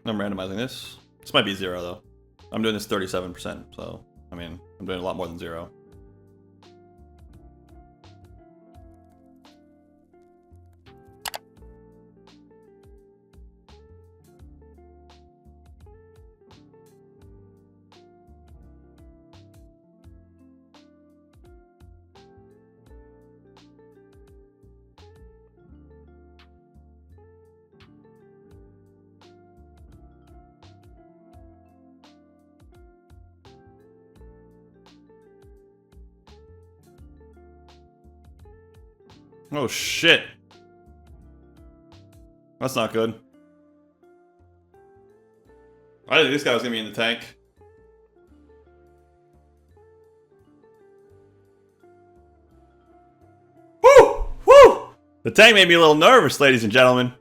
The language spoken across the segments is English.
I'm randomizing this. This might be 0 though. I'm doing this 37%, so I mean, I'm doing a lot more than 0. Oh shit. That's not good. I didn't think this guy was gonna be in the tank. Woo! Woo! The tank made me a little nervous, ladies and gentlemen.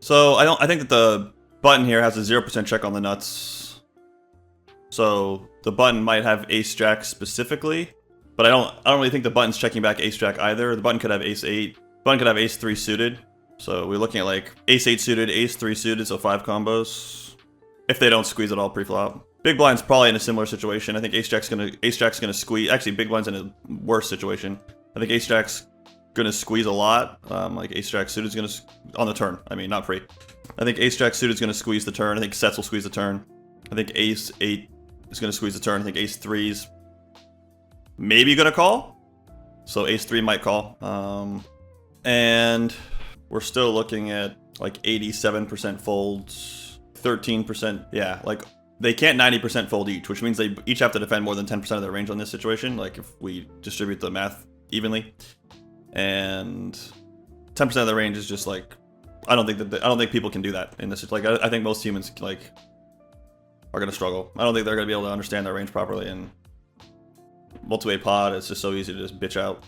So I think that the button here has a 0% check on the nuts. So the button might have ace jack specifically, but I don't really think the button's checking back ace jack either. The button could have ace 8. Button could have ace 3 suited. So we're looking at like ace 8 suited, ace 3 suited, so 5 combos. If they don't squeeze at all pre-flop. Big blind's probably in a similar situation. I think ace jack's gonna squeeze. Actually, big blind's in a worse situation. I think ace jack's gonna squeeze a lot. Like ace jack suited's gonna on the turn. I mean, not pre. I think ace jack suited's gonna squeeze the turn. I think sets will squeeze the turn. I think ace 8 is going to squeeze the turn. I think ace 3's maybe going to call. So ace 3 might call. And we're still looking at like 87% folds, 13%. Yeah, like they can't 90% fold each, which means they each have to defend more than 10% of their range on this situation. Like if we distribute the math evenly. And 10% of the range is just like, I don't think people can do that in this. Like I think most humans like are going to struggle. I don't think they're going to be able to understand their range properly, and multi-way pod, it's just so easy to just bitch out.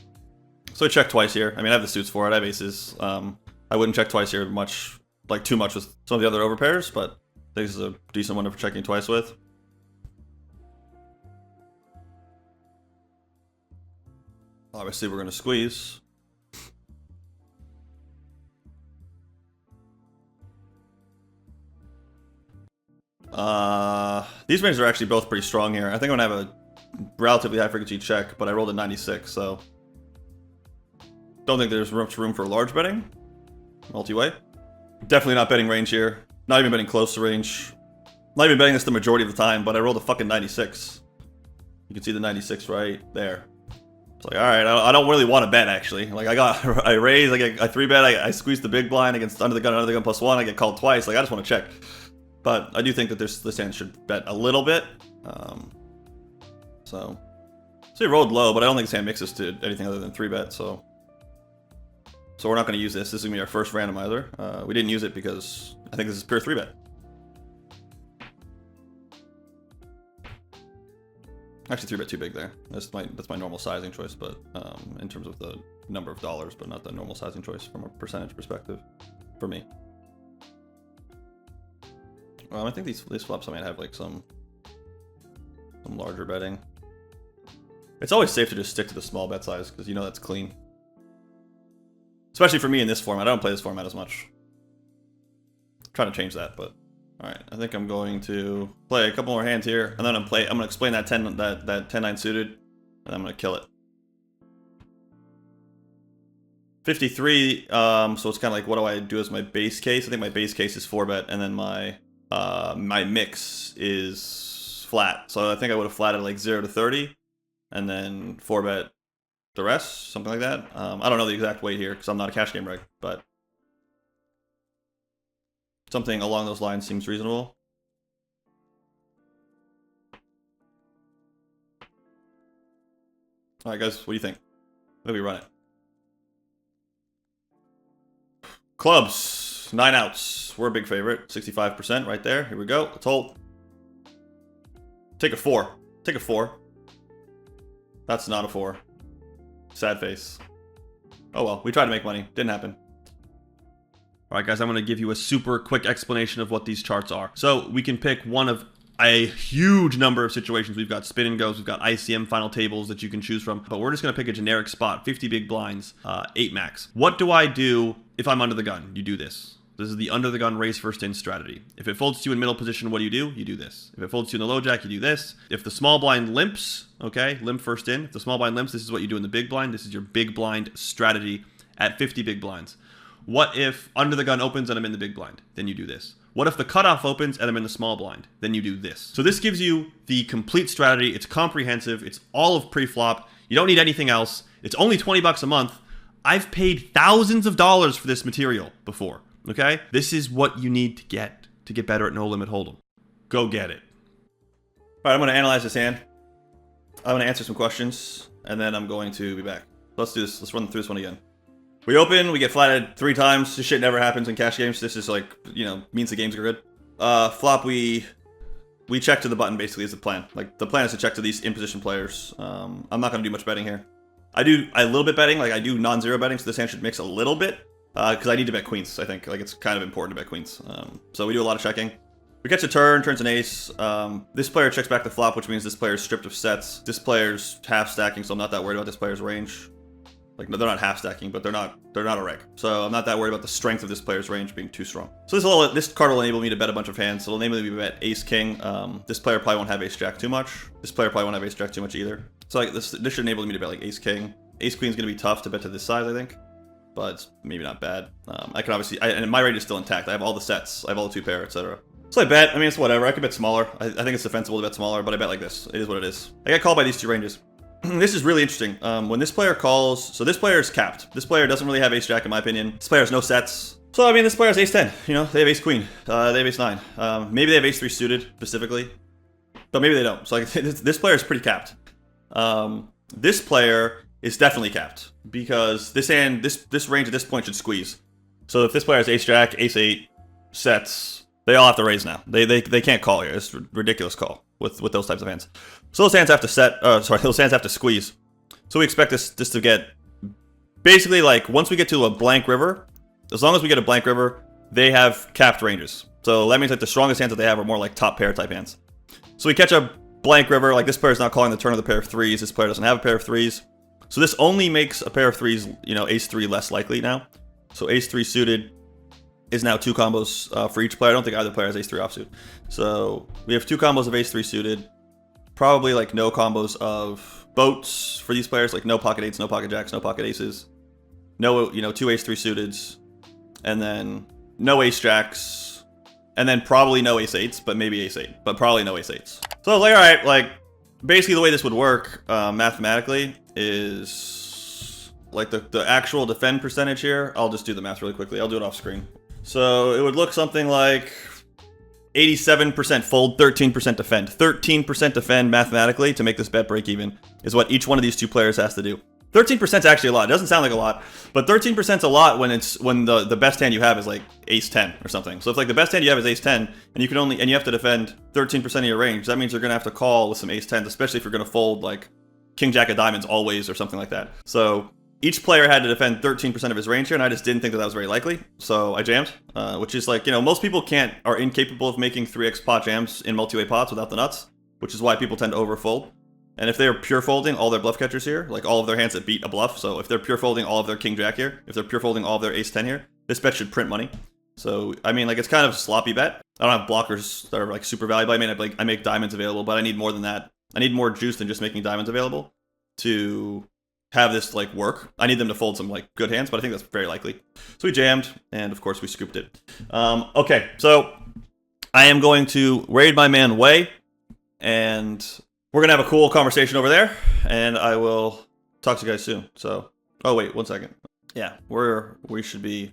So I check twice here. I mean, I have the suits for it. I have aces. I wouldn't check twice here much, like too much with some of the other overpairs, but I think this is a decent one for checking twice with. Obviously, we're going to squeeze. These ranges are actually both pretty strong here. I think I'm gonna have a relatively high frequency check, but I rolled a 96, so don't think there's much room for large betting. Multi-way. Definitely not betting range here. Not even betting close to range. Not even betting this the majority of the time, but I rolled a fucking 96. You can see the 96 right there. It's like, alright, I don't really want to bet actually. Like I raise, I 3-bet, I squeeze the big blind against under the gun +1, I get called twice. Like I just want to check. But I do think that this hand should bet a little bit. So he rolled low, but I don't think this hand mixes to anything other than 3-bet. So we're not going to use this. This is going to be our first randomizer. We didn't use it because I think this is pure 3-bet. Actually, 3-bet too big there. That's my normal sizing choice, but in terms of the number of dollars, but not the normal sizing choice from a percentage perspective for me. I think these flops I might have like some larger betting. It's always safe to just stick to the small bet size because you know that's clean. Especially for me in this format. I don't play this format as much. I'm trying to change that, but alright. I think I'm going to play a couple more hands here, and then I'm gonna explain that 10-9 suited, and I'm gonna kill it. 53, so it's kinda like what do I do as my base case? I think my base case is 4-bet, and then my mix is flat. So I think I would have flatted like 0 to 30 and then 4-bet the rest, something like that. I don't know the exact weight here because I'm not a cash game reg, but something along those lines seems reasonable. All right, guys, what do you think? Let me run it. Clubs, 9 outs. We're a big favorite. 65% right there. Here we go. Let's hold. Take a 4. Take a 4. That's not a 4. Sad face. Oh well, we tried to make money. Didn't happen. Alright guys, I'm going to give you a super quick explanation of what these charts are. So we can pick one of a huge number of situations. We've got spin and goes, we've got ICM final tables that you can choose from, but we're just gonna pick a generic spot, 50 big blinds, 8 max. What do I do if I'm under the gun? You do this. This is the under the gun raise first in strategy. If it folds to you in middle position, what do? You do this. If it folds to you in the low jack, you do this. If the small blind limps, okay, limp first in. If the small blind limps, this is what you do in the big blind. This is your big blind strategy at 50 big blinds. What if under the gun opens and I'm in the big blind? Then you do this. What if the cutoff opens and I'm in the small blind? Then you do this. So this gives you the complete strategy. It's comprehensive. It's all of pre-flop. You don't need anything else. It's only 20 bucks a month. I've paid thousands of dollars for this material before, okay? This is what you need to get better at No Limit Hold'em. Go get it. All right, I'm gonna analyze this hand. I'm gonna answer some questions, and then I'm going to be back. Let's do this. Let's run through this one again. We open, we get flatted 3 times. This shit never happens in cash games. This is like, you know, means the games are good. Flop, we check to the button basically is the plan. Like the plan is to check to these in position players. I'm not gonna do much betting here. I do a little bit betting, like I do non-zero betting, so this hand should mix a little bit. Because I need to bet queens, I think. Like it's kind of important to bet queens. So we do a lot of checking. We catch a turn, turns an ace. This player checks back the flop, which means this player is stripped of sets. This player's half stacking, so I'm not that worried about this player's range. Like, no, they're not half stacking, but they're not a reg. So I'm not that worried about the strength of this player's range being too strong. So this card will enable me to bet a bunch of hands. So it'll enable me to bet ace king. This player probably won't have ace jack too much. This player probably won't have ace jack too much either. So like this should enable me to bet like ace king. Ace queen's gonna be tough to bet to this side, I think, but it's maybe not bad. I can obviously, and my range is still intact. I have all the sets. I have all the 2 pair, etc. So I bet. I mean, it's whatever. I could bet smaller. I think it's defensible to bet smaller, but I bet like this. It is what it is. I get called by these 2 ranges. This is really interesting. When this player calls, so this player is capped. This player doesn't really have ace jack in my opinion. This player has no sets. So I mean, this player has ace 10. You know, they have ace queen. They have ace 9. Maybe they have ace 3 suited specifically, but maybe they don't. So like this player is pretty capped. This player is definitely capped because this hand, this range at this point should squeeze. So if this player has ace jack, ace 8 sets, they all have to raise now. They can't call here. It's a ridiculous call with those types of hands. So those hands have to those hands have to squeeze. So we expect this to get basically like once we get to a blank river, as long as we get a blank river, they have capped ranges. So that means like the strongest hands that they have are more like top pair type hands. So we catch a blank river, like this player is not calling the turn of the pair of 3s. This player doesn't have a pair of 3s. So this only makes a pair of 3s, you know, ace 3 less likely now. So ace 3 suited is now 2 combos for each player. I don't think either player has ace 3 offsuit. So we have 2 combos of ace 3 suited. Probably like no combos of boats for these players, like no pocket 8s, no pocket jacks, no pocket aces. No, you know, 2 ace 3 suiteds. And then no ace jacks. And then probably no ace 8s, but maybe ace 8. But probably no ace 8s. So I was like, alright, like basically the way this would work mathematically is like the actual defend percentage here. I'll just do the math really quickly. I'll do it off screen. So it would look something like 87% fold, 13% defend. 13% defend mathematically to make this bet break even is what each one of these 2 players has to do. 13% is actually a lot. It doesn't sound like a lot, but 13% is a lot when the best hand you have is like ace 10 or something. So if like the best hand you have is ace 10 and you have to defend 13% of your range, that means you're gonna have to call with some ace 10s, especially if you're gonna fold like king jack of diamonds always or something like that. So each player had to defend 13% of his range here, and I just didn't think that was very likely. So I jammed, which is like, you know, most people are incapable of making 3x pot jams in multi-way pots without the nuts, which is why people tend to overfold. And if they're pure folding all their bluff catchers here, like all of their hands that beat a bluff, so if they're pure folding all of their king jack here, if they're pure folding all of their ace 10 here, this bet should print money. So, I mean, like, it's kind of a sloppy bet. I don't have blockers that are like super valuable. I mean, I make diamonds available, but I need more than that. I need more juice than just making diamonds available to have this like work. I need them to fold some like good hands, but I think that's very likely. So we jammed, and of course we scooped it. Okay, so I am going to raid my man Way, and we're gonna have a cool conversation over there, and I will talk to you guys soon. So, oh wait, 1 second. Yeah, we should be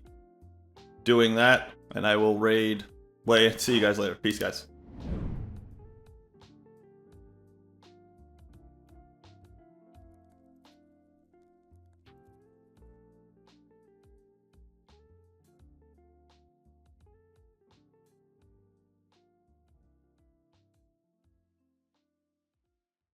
doing that, and I will raid Way. See you guys later. Peace, guys.